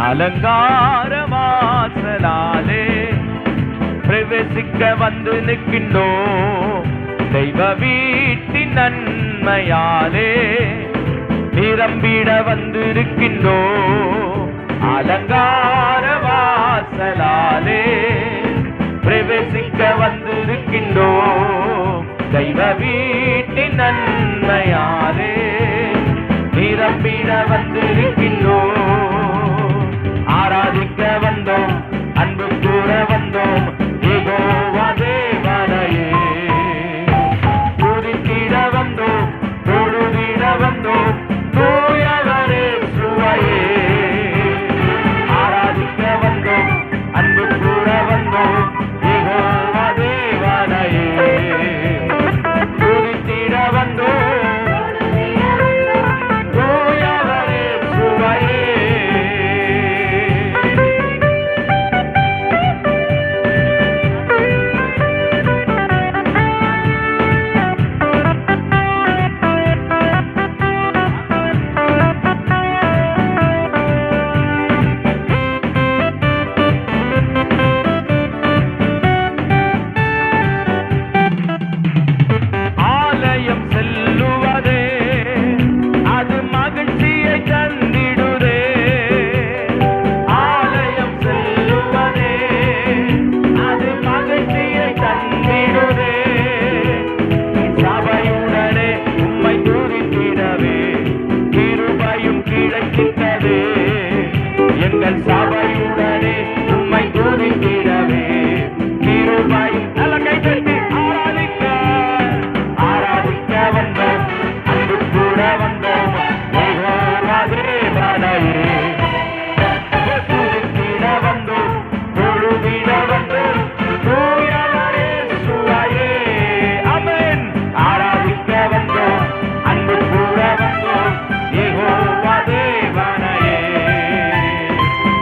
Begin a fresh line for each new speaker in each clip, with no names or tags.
அலங்கார வாசலாலே பிரவேசிக்க வந்து நிற்கின்றோம். தெய்வ வீட்டின் நன்மையாலே நிரம்பிட வந்திருக்கின்றோம். அலங்கார வாசலாலே பிரவேசிக்க வந்திருக்கின்றோம். தெய்வ வீட்டின் நன்மையாலே நிரம்பிட வந்திருக்கின்றோம். ஆராதிக்க வந்தோம், அன்பு கூற வந்தோம், யெகோவா தேவனையே துதித்திட வந்தோம், தொழுதிட வந்தோம், தூயவரே சுவையே. ஆராதிக்க வந்தோம், அன்பு கூற வந்தோம், யெகோவா தேவனையே துதித்திட வந்தோம், தூயவரே சுவையே. எங்கள் சபையுடனே உம்மை துதித்திடவே கிருபையும் நல்ல கைதட்டி ஆராதிக்க ஆராதிக்க வந்தோம், அன்பு கூட வந்தோம், யெகோவா தேவனையே துதித்திட வந்தோம், தொழுதிட வந்தோம், தூயவரே சுவையே. ஆமென். ஆராதிக்க வந்தோம், அன்பு கூட வந்தோம், யெகோவா தேவனையே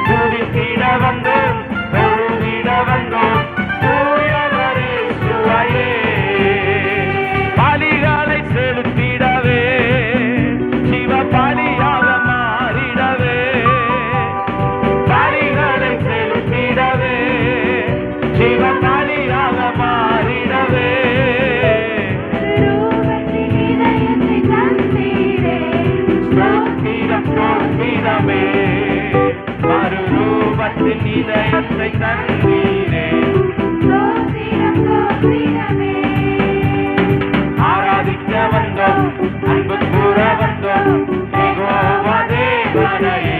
துதித்திட வந்தோம், தொழுதிட வந்தோம், தூயவரே சுவையே. பலிகளை செலுத்திடவே சிவ பலியாக மாறிடவே, பலிகளை செலுத்திடவே சிவ பலியாக மாறிடவே. ஸ்தோத்திரம் ஸ்தோத்திரமே, மறுரூபத்தின் இதயத்தை தந்தீரே. ஆராதிக்க வந்தோம், அன்பு கூற வந்தோம், யெகோவா தேவனையே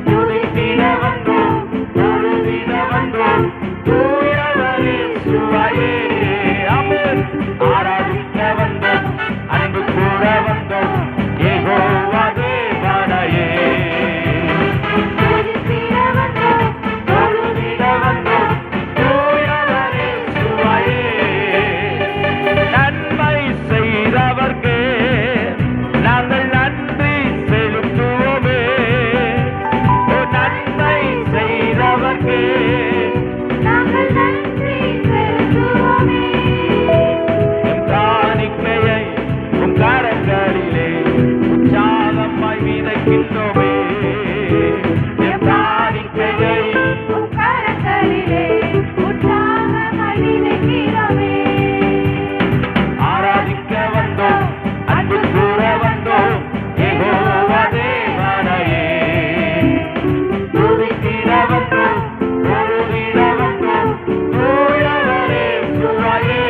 துதித்திட வந்தோம், தொழுதிட வந்தோம், தூயவரே சுவையே. ஆமென். ஆராதிக்க வந்தோம், அன்பு கூற வந்தோம், யெகோவா தேவனையே தொழுதிட வந்தோம், தூயவரே சுவையே. நன்மை செய்தவர்க்கு நாங்கள் நன்றி செலுத்துவோமே. ஓ, நன்மை செய்தவர்க்கு எம் காணிக்கையை உம் கரங்களிலே உற்சாகமாய் விதைக்கின்றோமே. எம் காணிக்கையை ஆராதிக்க வந்தோம், அன்பு கூற வந்தோம், யெகோவா தேவனையே துதித்திட வந்தோம், தொழுதிட வந்தோம், தூயவரே சுவையே.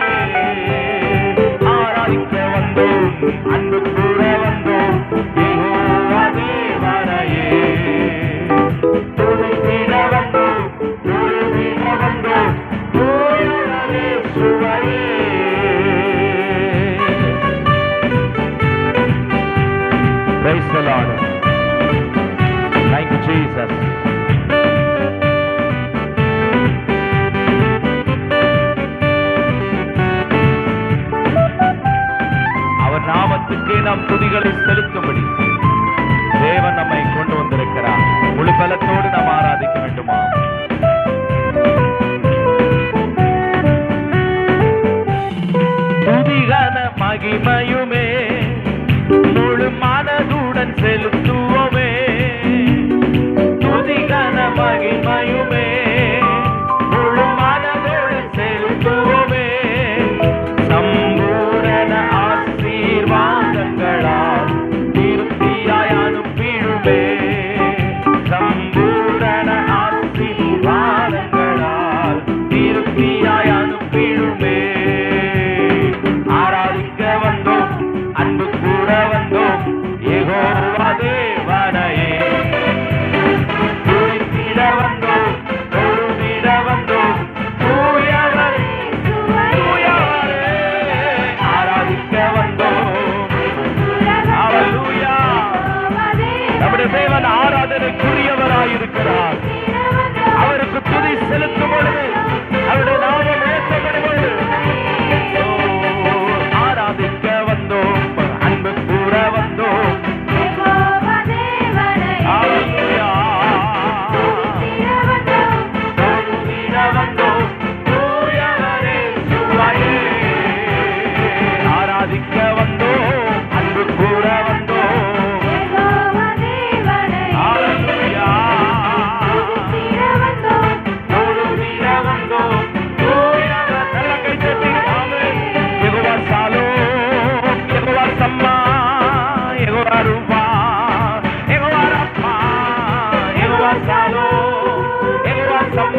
ஆராதிக்க வந்தோம், அன்பு கூற வந்தோம், யெகோவா தேவனையே துதித்திட வந்தோம், தொழுதிட வந்தோம், தூயவரே சுவையே. Praise the Lord. Thank you, Jesus. அவர் நாமத்துக்கே நாம் துதிகளை செலுத்தும்படி தேவன் நம்மை கொண்டு வந்திருக்கிறார். முழு பலத்தோடு நாம் ஆராதிக்க வேண்டுமா? துதிகன மகிமையுமே முழு மனதுடன் செலுத்துவோமே.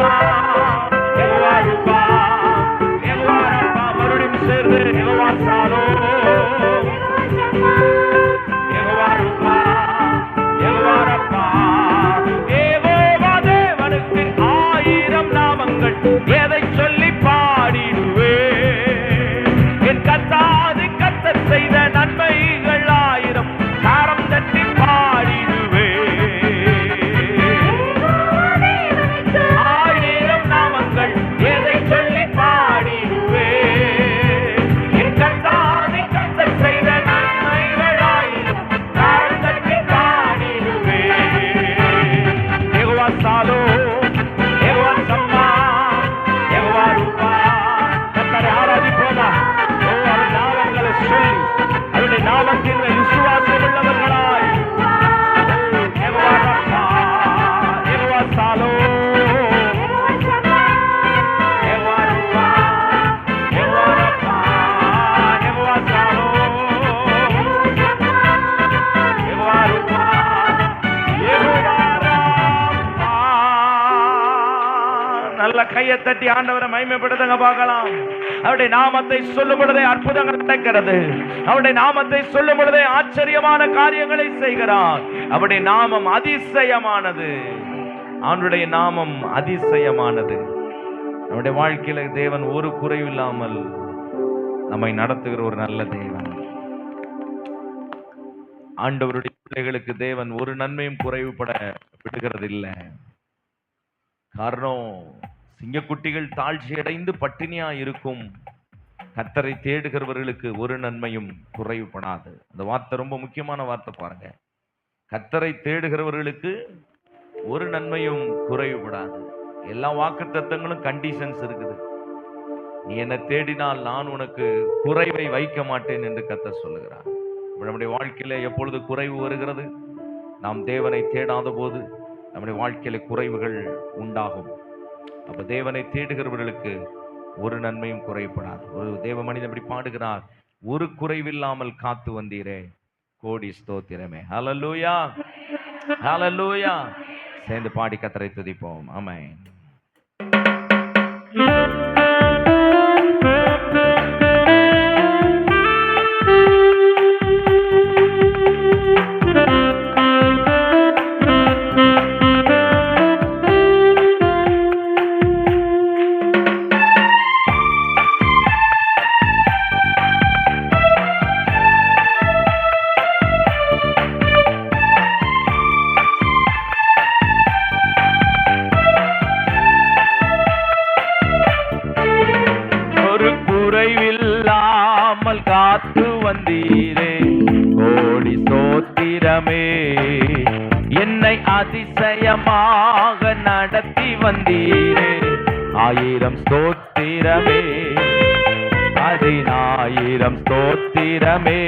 ரப்பா, யெகோவா ரூபா, யெகோவா ரப்பா. மறுபடியும் சேர்ந்து யெகோவா சாலோ, யெகோவா ரூபா, யெகோவா ரப்பா. யெகோவா தேவனுக்கு 1000 நாமங்கள், எதை சொல்லி பாடிடுவே. என் கத்தாது கத்தர் செய்த நன்மைகள் 1000, காரம் தட்டி பாடிடுவே. 1000 நாமங்கள், எதை சொல்லி பாடிடுவே. என் கத்தாது கத்தர் செய்த நன்மைகள் 1000, காரம் தட்டி பாடிடுவே. யெகோவா சாலோ, யெகோவா சம்மா, யெகோவா ரூபா. கர்த்தரை ஆராதிப்போமா? அவர் நாமங்களை சொல்லி அவருடைய நாமத்தின் மேல் விசுவாசம் உள்ளவர்களாய். யெகோவா ரப்பா, யெகோவா சாலோ, யெகோவா ரூபா, யெகோவா ரப்பா, யெகோவா சாலோ, யெகோவா ரூபா, யெகோவா ரப்பா. நல்ல கையை தட்டி ஆண்டவரை மகிமைப்படுத்துங்க பார்க்கலாம். அவருடைய நாமத்தை சொல்லும் பொழுதே அற்புதங்கள் நடக்கிறது. அவருடைய நாமத்தை சொல்லும் பொழுதே ஆச்சரியமான காரியங்களை செய்கிறார். அவருடைய நாமம் அதிசயமானது. அவனுடைய நாமம் அதிசயமானது. நம்முடைய வாழ்க்கையில தேவன் ஒரு குறைவில்லாமல் நம்மை நடத்துகிற ஒரு நல்ல தேவன். ஆண்டவருடைய பிள்ளைகளுக்கு தேவன் ஒரு நன்மையும் குறைவுபட விடுகிறது இல்லை. காரணம், சிங்கக்குட்டிகள் தாழ்ச்சி அடைந்து பட்டினியா இருக்கும். கர்த்தரை தேடுகிறவர்களுக்கு ஒரு நன்மையும் குறைவுபடாது. அந்த வார்த்தை ரொம்ப முக்கியமான வார்த்தை பாருங்க. கர்த்தரை தேடுகிறவர்களுக்கு ஒரு நன்மையும் குறைவுபடாது. எல்லா வாக்குத்தத்தங்களும் கண்டிஷன்ஸ் இருக்குது. நீ என்னை தேடினால் நான் உனக்கு குறைவை வைக்க மாட்டேன் என்று கர்த்தர் சொல்லுகிறார். நம்முடைய வாழ்க்கையில எப்பொழுது குறைவு வருகிறது? நாம் தேவனை தேடாத போது நம்முடைய வாழ்க்கையில குறைவுகள் உண்டாகும். அப்ப தேவனை தேடுகிறவர்களுக்கு ஒரு நன்மையும் குறைபடாது. ஒரு தேவ மனிதன் இப்படி பாடுகிறார், ஒரு குறைவில்லாமல் காத்து வந்தீரே, கோடி ஸ்தோத்திரமே. ஹல்லேலூயா, ஹல்லேலூயா. சேர்ந்து பாடி கர்த்தரை துதிப்போம். ஆமென். குறைவில்லாமல் காத்து வந்தீரே, கோடி ஸ்தோத்திரமே. என்னை அதிசயமாக நடத்தி வந்தீரே, 1000 ஸ்தோத்திரமே, 10,000 ஸ்தோத்திரமே.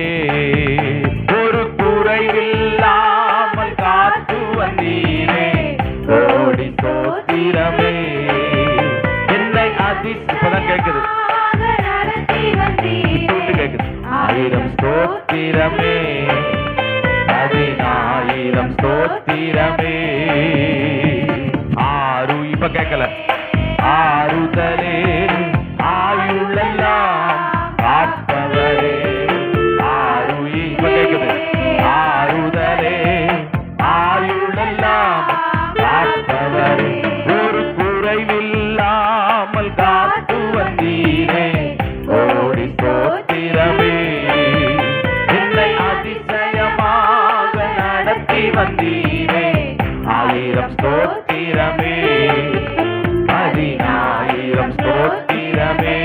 ஒரு குறைவில்லாமல் காத்து வந்தீரே, கோடி ஸ்தோத்திரமே. என்னை இப்பதான் கேக்குது, கேக்குது. 1000 ஸ்தோத்திரமே, 10,000 ஸ்தோத்திரமே. இப்ப கேட்கல. ஆறுதலே, ஆயுளெல்லாம் காப்பவரே. இப்ப கேக்குது. ஆறுதலே, ஆயுளெல்லாம் காப்பவரே. ஒரு குறைவில்லாமல் காத்து வந்தீரே, கோடி ஸ்தோத்திரமே. என்னை அதிசயமாக நடத்தி வந்தீரே, 1000 ஸ்தோத்திரமே, 10,000 ஸ்தோத்திரமே.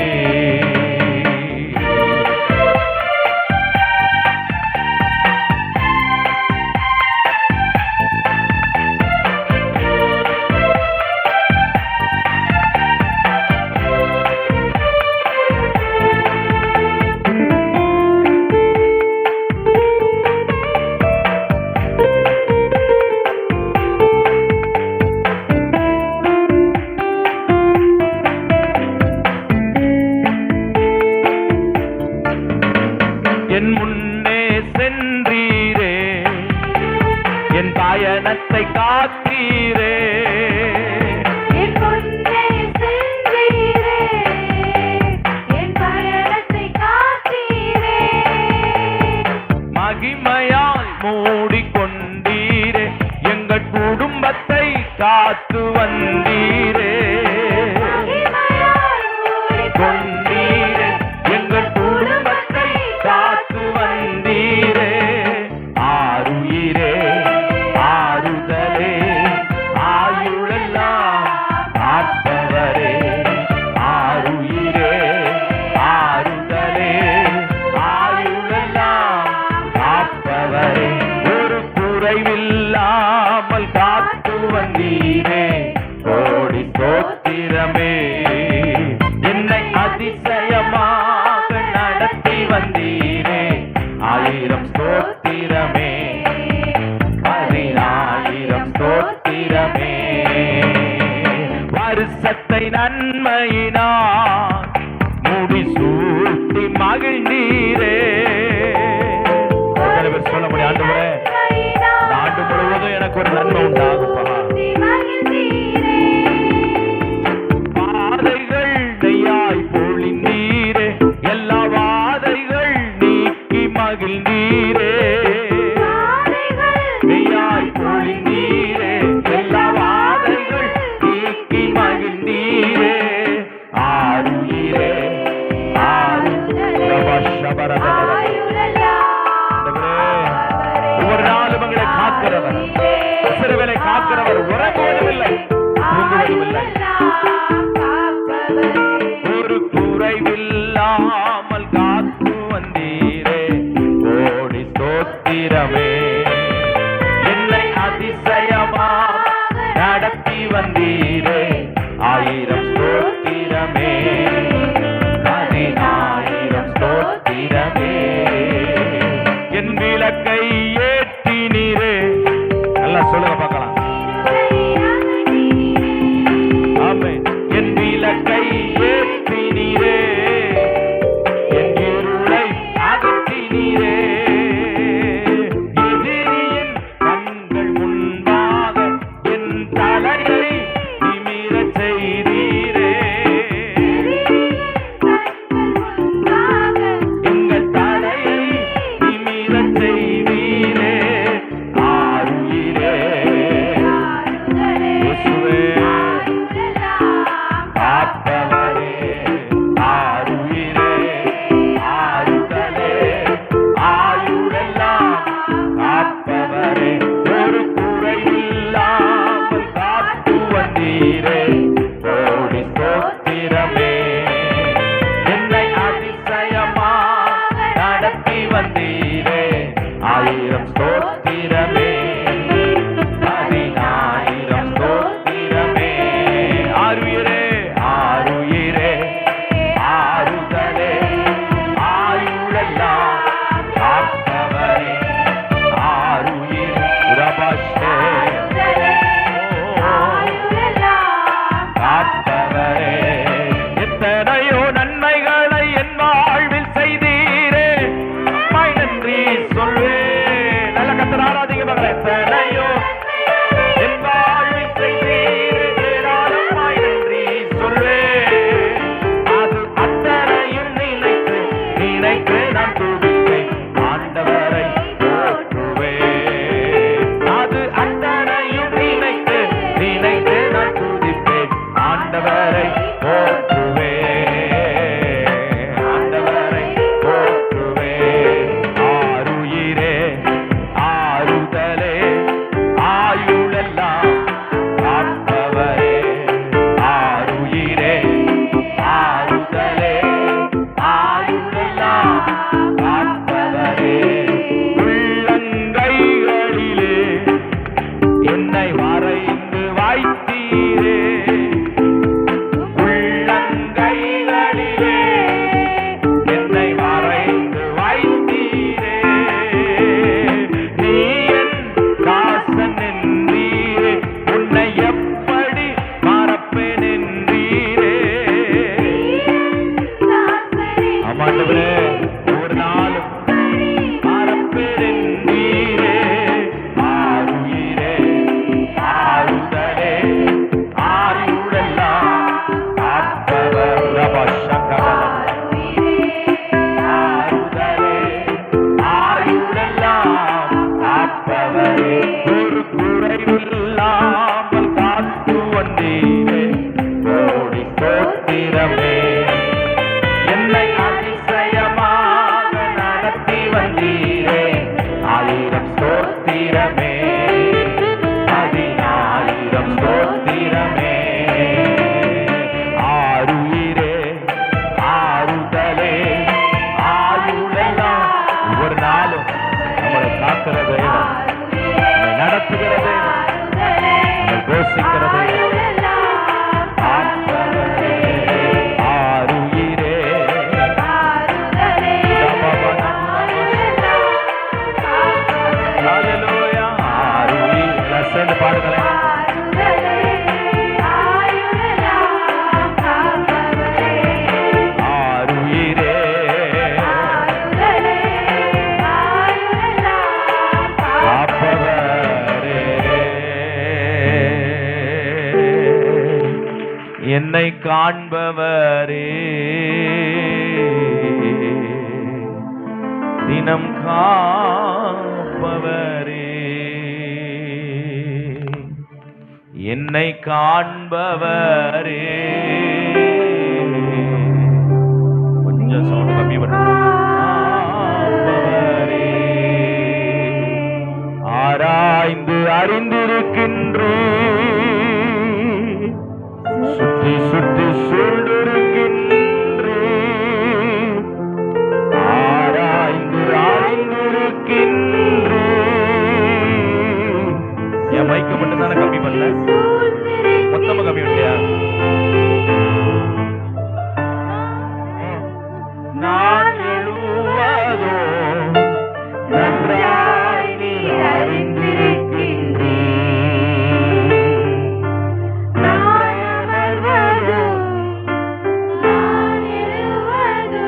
என் முன்னே சென்றீரே, என் பயணத்தை காத்தீரே. என் முன்னே மூடிக்கொண்டீரே, எங்கள் குடும்பத்தை காத்து வந்தீரே. கொண்டீரே, எங்கள் குடும்பத்தை காத்து வந்தீரே. ஆருயிரே ஆறுதலே, ஆயுளெல்லாம் காப்பவரே. ஆருயிரே ஆறுதலே, ஆயுளெல்லாம் காப்பவரே. ஒரு குறைவில்லாமல் காத்து வந்தீரே, கோடி ஸ்தோத்திரமே. என்னை அதிசயமாக நடத்தி வந்தீரே, 1000 ஸ்தோத்திரமே, 10,000 ஸ்தோத்திரமே. வருஷத்தை நன்மையினால் முடிசூட்டி மகிழ்ந்தீரே. சொல்ல முடியும், ஆண்டவரே இந்த ஆண்டு முழுவதும் எனக்கு ஒரு நன்மை உண்டாகுப்பா. வாதைகள் நெய்யாய் பொழிந்தீரே, எல்லா வாதைகள் நீக்கி மகிழ்ந்தீரே. நெய்யாய் பொழிந்தீரே, எல்லா வாதைகள் நீக்கி மகிழ்ந்தீரே. ஆருயிரே ஒவ்வொரு நாளும் எங்களை காக்கிறவர், இஸ்ரவேலை காக்கிறவர், உறங்குவதுமில்லை தூங்குவதுமில்லை. ஒரு குறைவில்லாமல் காத்து வந்தீரே, கோடி ஸ்தோத்திரமே. என்னை அதிசயமா நடத்தி வந்தீரே, 1000 ஸ்தோத்திரமே, 10,000 ஸ்தோத்திரமே. என் விளக்கை ஏற்றினீரே, நல்லா சொல்லுங்க பார்க்கலாம். ஆமென். என் விளக்கை ஏற்றினீரே, என் இருளை அகற்றினீரே. எதிரியின் கண்கள் முன்பாக என் தலையை நிமிரச் செய்தீரே. என்னை காண்பவரே, தினம் காப்பவரே, என்னை காண்பவரே. கொஞ்சம் சவுண்ட் கம்மி பண்ணுங்க. ஆராய்ந்து அறிந்திருக்கின்றேன், சுற்றி சுற்றி சூழ்ந்திருக்கின்றேன், ஆராய்ந்து அறிந்திருக்கின்றேன். என் மைக்கு மட்டும் தானே கம்மி பண்ணல, மொத்தமா கம்மி பண்ணியா? நான் எழுவதோ நன்றாய் நீ அறிந்திருக்கின்றேன், நான் அமர்வதோ நான் எழுவதோ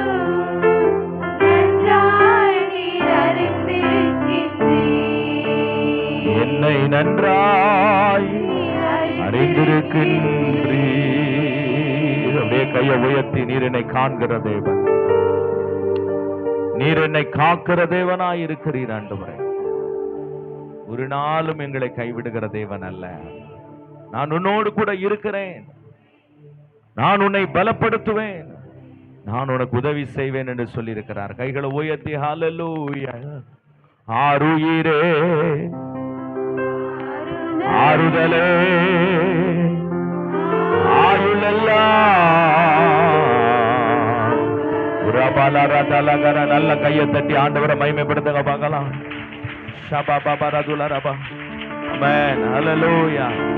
நன்றாய் நீ அறிந்திருக்கின்றேன், என்னை நன்றாய் அறிந்திருக்கின்றீர். அப்படியே கையை உயர்த்தி, நீர் என்னை காண்கிற தேவன், நீர் என்னை காக்கிற தேவனாய் இருக்கிறீர் ஆண்டவரே. ஒரு நாளும் எங்களை கைவிடுகிற தேவன் அல்ல. நான் உன்னோடு கூட இருக்கிறேன், நான் உன்னை பலப்படுத்துவேன், நான் உனக்கு உதவி செய்வேன் என்று சொல்லி இருக்கிறார். கைகளை உயர்த்தி ஹல்லேலூயா. ஆருயிரே ஆறுதலே ஆயுளெல்லாம் நல்ல கையை தட்டி ஆண்டவரை மகிமைப்படுத்துங்க பார்க்கலாம்.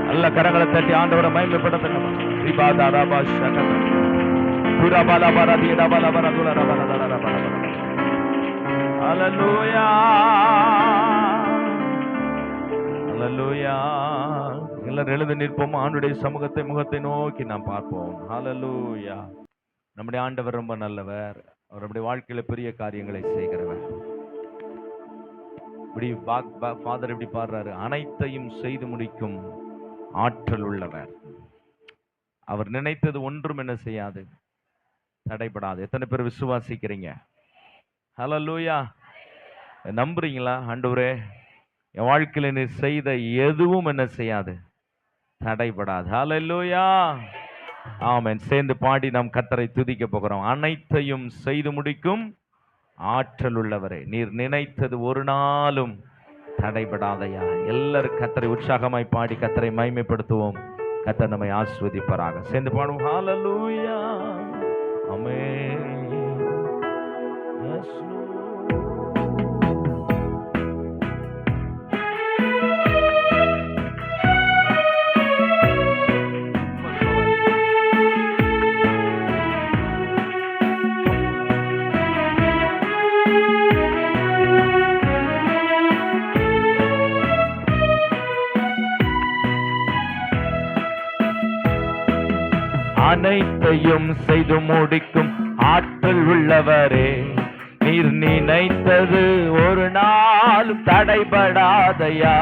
நல்ல கரங்களை தட்டி ஆண்டவரை மகிமைப்படுத்துங்க. எல்லாரும் எழுந்து நிற்போம். ஆண்டுடைய சமூகத்தை முகத்தை நோக்கி நாம் பார்ப்போம். ஹல்லேலூயா. நம்முடைய ஆண்டவர் ரொம்ப நல்லவர். அவர் நம்முடைய வாழ்க்கையில பெரிய காரியங்களை செய்கிறவர். இப்படி ஃபாதர் இப்படி பாடுறாரு, அனைத்தையும் செய்து முடிக்கும் ஆற்றல் உள்ளவர். அவர் நினைத்தது ஒன்றும் என்ன செய்யாது, தடைபடாது. எத்தனை பேர் விசுவாசிக்கிறீங்க? ஹல்லேலூயா. நம்புறீங்களா? ஆண்டவரே, என் வாழ்க்கையில நீ செய்த எதுவும் என்ன செய்யாது, தடைபடாது. ஹல்லேலூயா. ஆமென். சேர்ந்து பாடி நாம் கர்த்தரை துதிக்க போகிறோம். அனைத்தையும் செய்து முடிக்கும் ஆற்றல் உள்ளவரே, நீர் நினைத்தது ஒரு நாளும் தடைபடாதையா. எல்லாரும் கர்த்தரை உற்சாகமாய் பாடி கர்த்தரை மகிமைப்படுத்துவோம். கர்த்தர் நம்மை ஆசீர்வதிப்பாராக. சேர்ந்து பாடுவோம். ஹல்லேலூயா. ஆமென். எஸ் அனைத்தையும் செய்து முடிக்கும் ஆற்றல் உள்ளவரே, நீர் நினைத்தது ஒரு நாள் தடைபடாதையா.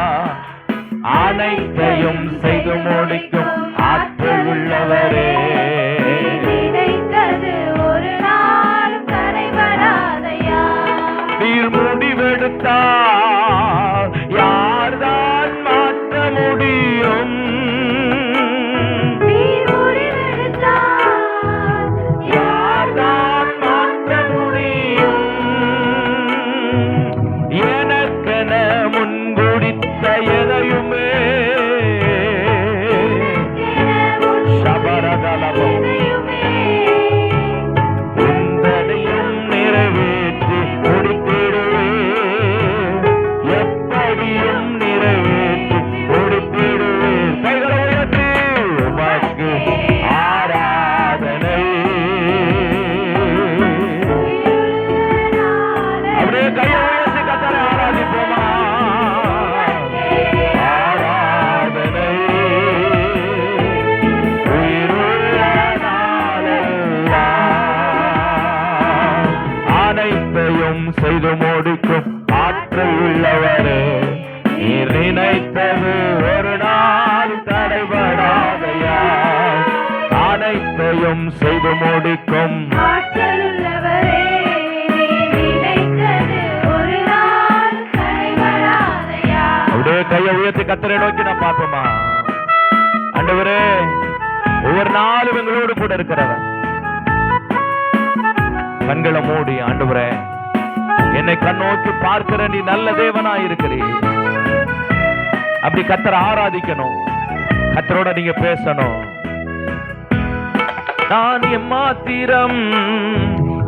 அனைத்தையும் செய்து முடிக்கும் ஆற்றல் உள்ளவரே, நினைத்தது ஒரு நாள் தடைபடாதையா. நீர் முடிவெடுத்தால் யார்தான் மாற்ற முடியும்? செய்து முடிக்கும் ஆற்றல் உள்ளவரே, நீர் நினைத்தது ஒரு நாள் தடைபடாதையா. அனைத்தையும் செய்து முடிக்கும்
ஆற்றலுள்ளவரே, நீர் நினைத்தது ஒரு நாள் கைவிடாதையா.
அப்படியே கையை உயர்த்தி கர்த்தரை நோக்கி நான் பார்ப்போமா? ஆண்டவரே, ஒவ்வொரு நாளும் எங்களோடு கூட இருக்கிறவர். கண்களை மூடி, ஆண்டவரே என்னை கண்ணோக்கி பார்க்கிற நீ நல்ல தேவனா இருக்கிறீர். அப்படி கர்த்தரை ஆராதிக்கணும், கர்த்தரோட நீங்க பேசணும். நான் எம்மாத்திரம்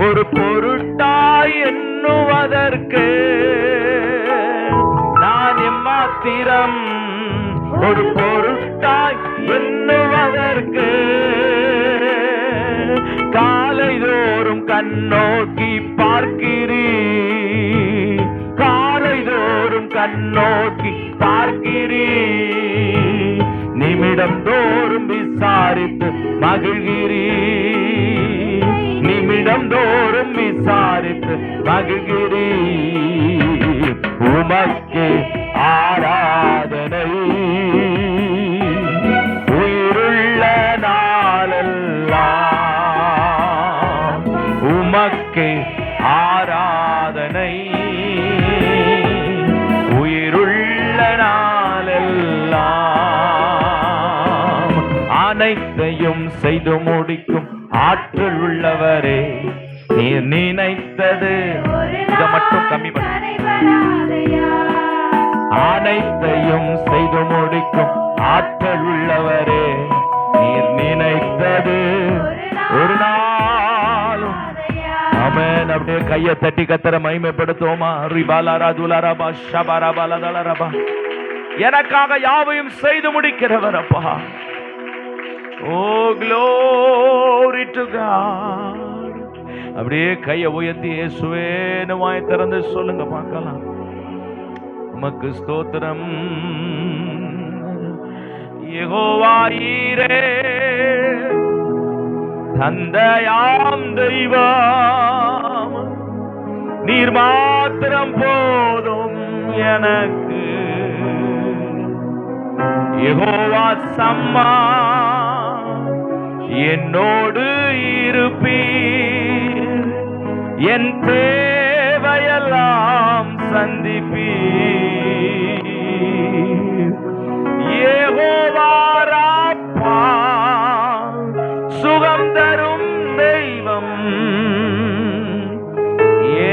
ஒரு பொருட்டாய் எண்ணுவதற்கு, நான் எம்மாத்திரம் ஒரு பொருட்டாய் எண்ணுவதற்கு, காலைதோறும் கண்ணோக்கி பார்க்கிறீர், காலைதோறும் கண்ணோக்கி பார்க்கிறீர், நிமிடம் தோறும் விசாரித்து மகிழ்கிறீர், நிமிடம் தோறும் விசாரித்து மகிழ்கிறீர். உமக்கு ஆராதனை உயிருள்ள நாளெல்லாம், உமக்கு ஆராதனை உயிருள்ள நாளெல்லாம். அனைத்தையும் செய்து முடிக்கும் ஆற்றல் உள்ளவரே, நீர் நினைத்தது இதை மட்டும் கம்மி பண்ண. அனைத்தையும் செய்து முடிக்கும் ஆற்றல் உள்ளவரே, நீர் நினைத்தது ஒரு நாளும். ஆமென். அப்படியே கையை தட்டி கர்த்தரை மகிமைப்படுத்துவோமா? ரிபாலாரா துலாராபா ஷபாராபாலதலரபா. எனக்காக யாவையும் செய்து முடிக்கிறவர் அப்பா. ஓ glory to God. அப்படியே கையை உயர்த்தி இயேசுவே வாய் திறந்து சொல்லுங்க பார்க்கலாம். உமக்கு ஸ்தோத்திரம் யெகோவா ஈரே, தந்தையாம் தெய்வம் நீர் மாத்திரம் போதும் எனக்கு. யெகோவா சம்மா என்னோடு இருப்பீர், என் தேவையெல்லாம் சந்திப்பீர். யெகோவா ராப்பா சுகம் தரும் தெய்வம்,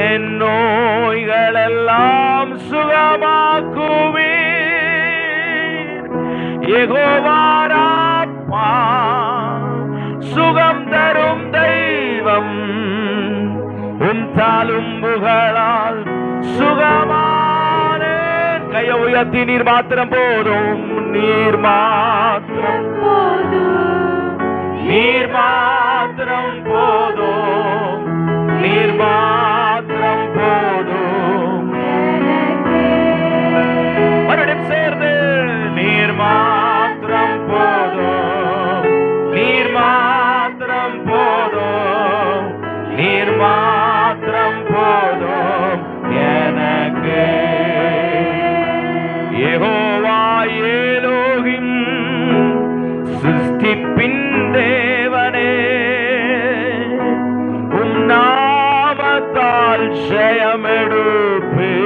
என் நோய்களெல்லாம் சுகமாக்குவீர். யெகோவா ராப்பா சுகம் தரும் தெய்வம், உன் தாலும்புகளால் சுகமானேன். கையை உயர்த்தி நீர் மாத்திரம் போதும், நீர் மாத்திரம் போதும், நீர் மாத்திரம் போதும், நீர் மாத்திரம் போதும். மறுபடியும் சேர்ந்து நீர் மாத்திரம் போதும், நீர் மாத்திரம் போதும், நீர் மாத்திரம் போதும் எனக்கு. யெகோவா எலோகிம் சிருஷ்டிப்பின் தேவனே, உம் நாமத்தால் ஜெயமெடுப்பேன்.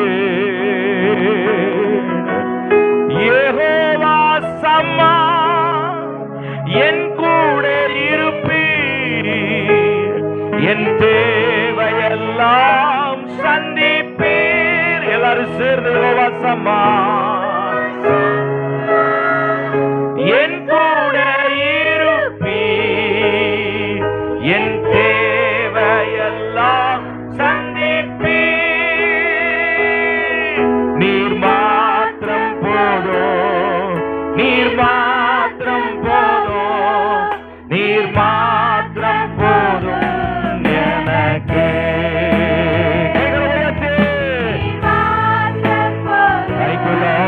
யெகோவா சம்மா என் கூட இருப்பீர், என் தேவையெல்லாம் சந்திப்பீர். எல்லாரும் சேர்ந்து யெகோவா சம்மா என் கூட இருப்பீர், என் தேவையெல்லாம் சந்திப்பீர். நீர் மாத்திரம் போதும், நீர் மாத்திரம் போதும், நீர் மாத்திரம் போதும் எனக்கு. Thank you, Lord.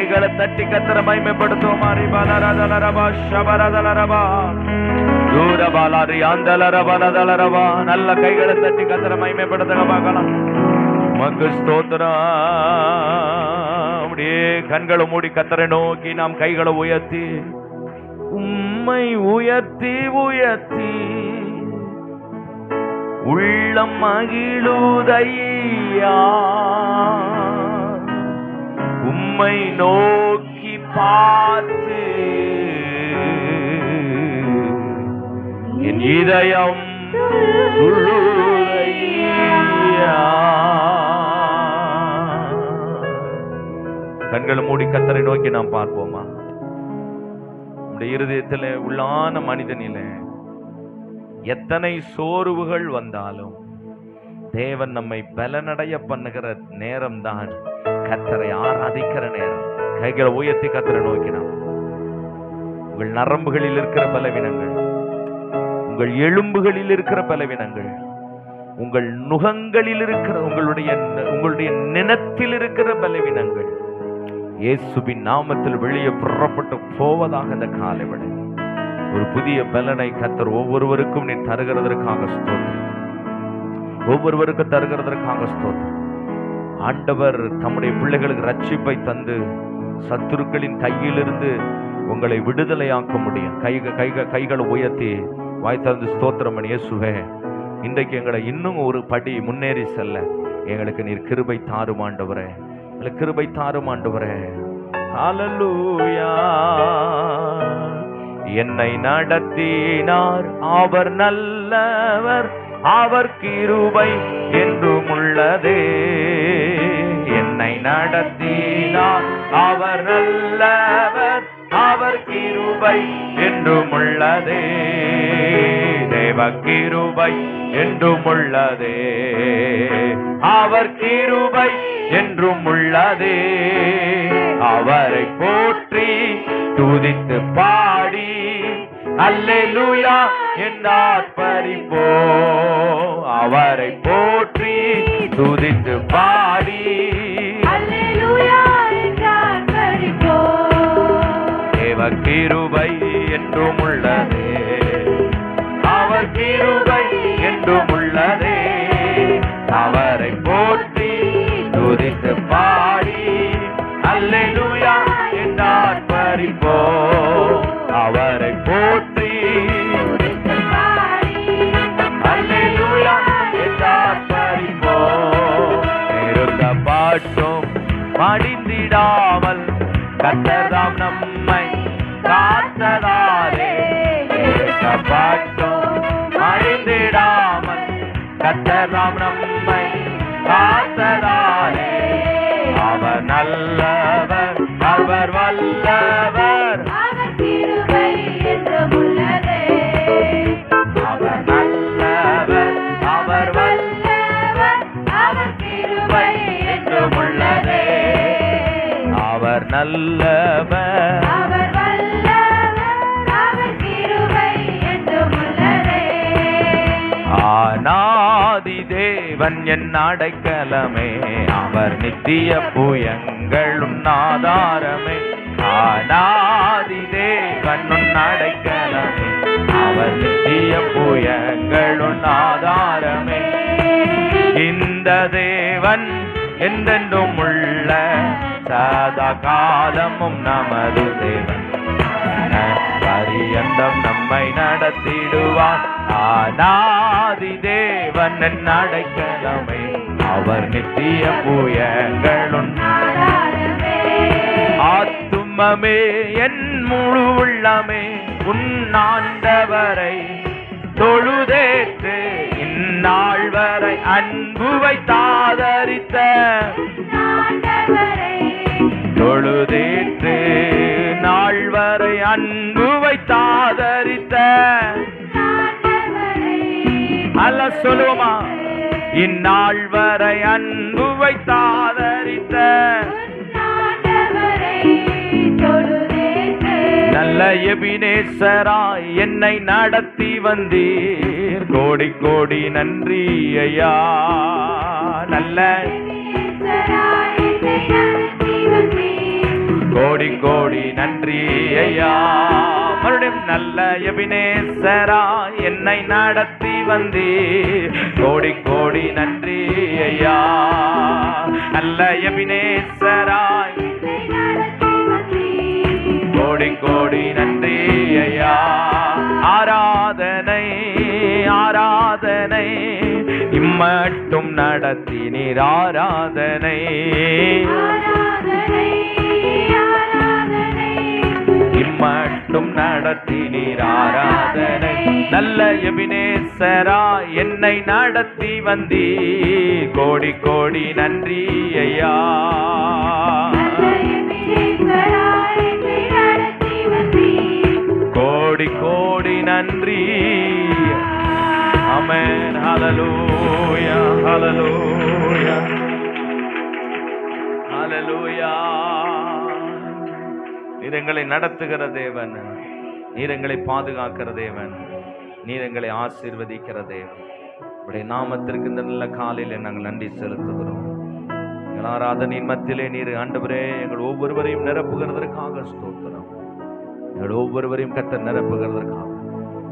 கைகளை தட்டி கத்தரை மகிமைப்படுத்துவோம். நல்ல கைகளை தட்டி கத்தரை மகிமைப்படுத்துங்க பார்க்கலாம். உமக்கு ஸ்தோத்திரம். அப்படியே கண்களை மூடி கத்தரை நோக்கி நாம் கைகளை உயர்த்தி உம்மை உயர்த்தி உயர்த்தி உள்ளம் மகிழுதையா, உம்மை நோக்கி பார்த்து என் இதயம் துள்ளுதையா. கண்களை மூடி கத்தரை நோக்கி நாம் பார்ப்போமா? நம்முடைய இருதயத்தில் உள்ளான மனிதனிலே எத்தனை சோர்வுகள் வந்தாலும் தேவன் நம்மை பலனடைய பண்ணுகிற நேரம் தான் கத்தரை ஆராதிக்கிற நேரம். கைகளை உயர்த்தி கத்தரை நோக்கினான். உங்கள் நரம்புகளில் இருக்கிற பலவீனங்கள், உங்கள் எலும்புகளில் இருக்கிற பலவீனங்கள், உங்கள் நுகங்களில் இருக்கிற உங்களுடைய நினத்தில் இருக்கிற பலவீனங்கள் இயேசுவின் நாமத்தில் வெளியே புறப்பட்டு போவதாக இந்த காலை விட ஒரு புதிய பலனை கத்தர் ஒவ்வொருவருக்கும் நீ தருகிறதற்காக ஸ்தோத்திரம். ஒவ்வொருவருக்கும் தருகிறதற்காக ஸ்தோத்திரம். ஆண்டவர் தம்முடைய பிள்ளைகளுக்கு ரட்சிப்பை தந்து சத்துருக்களின் கையிலிருந்து உங்களை விடுதலையாக்க முடியும். கைகளை உயர்த்தி வாய் திறந்து ஸ்தோத்திரம் பண்ணி, இயேசுவே இன்றைக்கு எங்களை இன்னும் ஒரு படி முன்னேறி செல்ல எங்களுக்கு நீர் கிருபை தாரும் ஆண்டவரே, எங்களுக்கு கிருபை தாரும் ஆண்டவரே. ஹல்லேலூயா. என்னை நடத்தினார் அவர் நல்லவர், அவர் கிருபை என்றும் உள்ளதே. என்னை நடத்தினார் அவர் நல்லவர், அவர் கிருபை என்றும் உள்ளதே. தேவ கிருபை என்றும் உள்ளதே, அவர் கிருபை என்றும் உள்ளதே. அவரை போற்றி துதித்து பாடி அல்லேலூயா என்றார் பரிபோ. அவரை போற்றி துதித்து பாடி
அல்லேலூயா என்றார் பரிபோ.
தேவ கிருபை என்றும் உள்ளதே, அவர் கிருபை என்றும் உள்ளதே. அவரை போற்றி துதித்து பாடி அல்லேலூயா என்றார் பரிபோ. அவரை போற்றி
துதித்து பாடி
அல்லேலூயா என்றார் பரிபோ. நிறுத்த பாட்டும் மடிந்திடாமல் கர்த்தர்தாம் நம்மை காத்ததாலே. நிறுத்த பாட்டும் மடிந்திடாமல் கர்த்தர்தாம் நம்மை காத்ததாலே. அவர் நல்லவர், அவர் வல்லவர்,
அவர் கிருபை என்றும் உள்ளதே.
அவர் நல்லவர், அவர்
வல்லவர், அவர் கிருபை என்றும் உள்ளதே.
அவர் நல்லவர்,
அவர் வல்லவர், அவர் கிருபை என்றும் உள்ளதே.
ஆனாதி தேவன் என் அடைக்கலமே, அவர் நித்திய புயங்களும் ஆதாரமே. ஆனாதி தேவன் உன் அடைக்கலமே, அவர் நித்திய புயங்களும் ஆதாரமே. இந்த தேவன் என்றென்றும் உள்ள சதா காலமும் நமது தேவன், பரியந்தம் நம்மை நடத்திடுவார். ஆனாதி தேவன் என் அடைக்கலமே, அவர் நித்திய புயங்களும்
ஆதாரமே.
ஆத்துமமே என் முழு உள்ளமே உன் ஆண்டவரை தொழுதேற்று இந்நாள் வரை அன்பு வைத்தாதரித்த
ஆண்டவரை
தொழுதேற்று நாள் வரை அன்பு வைத்தாதரித்த.
ஆண்டவரை
அல்ல சொல்லுவோமா? இந்நாள் வரை அன்பு வைத்தாதரித்த
ஆண்டவரை தொழுதேற்று
நல்ல எபினேசராய் என்னை நடத்தி வந்தீர். கோடி கோடி நன்றி ஐயா. நல்ல
ஈஸ்வராய் என்னை நடத்தி வந்தீர்.
கோடி கோடி நன்றி ஐயா. மறுபடியும் நல்ல எபினேசரா என்னை நடத்தி வந்தீர். கோடி கோடி நன்றி ஐயா. நல்ல எபினேசராய் கோடி கோடி நன்றி ஐயா. ஆராதனை ஆராதனை இம்மட்டும் நடத்தினீர். ஆராதனை இம்மட்டும் நடத்தினீர். ஆராதனை நல்ல எபினேசரா என்னை நடத்தி வந்தீர். கோடி கோடி நன்றி ஐயா. கோடி கோடி நன்றி. ஆமென். ஹல்லேலூயா ஹல்லேலூயா ஹல்லேலூயா. நீர் எங்களை நடத்துகிற தேவன், நீர் எங்களை பாதுகாக்கிற தேவன், நீர் எங்களை ஆசீர்வதிக்கிற தேவன். உடைய நாமத்திற்கு இந்த நல்ல காலையில் நாங்கள் நன்றி செலுத்துகிறோம். எங்கள் ஆராதனையின் மத்தியிலே நீர் ஆண்டவரே எங்கள் ஒவ்வொருவரையும் நிரப்புகிறதற்காக ஸ்தோத்திரம். எங்கள் ஒவ்வொருவரையும் கர்த்தர் நிரப்புகிறதற்காக,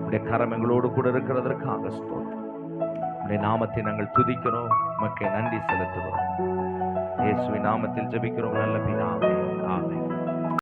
உடைய கரம் எங்களோடு கூட இருக்கிறதற்காக ஸ்தோத்திரம். உடைய நாமத்தை நாங்கள் துதிக்கிறோம், உமக்கு நன்றி செலுத்துகிறோம். இயேசுவின் நாமத்தில் ஜெபிக்கிறோம் நல்ல பிதாவே.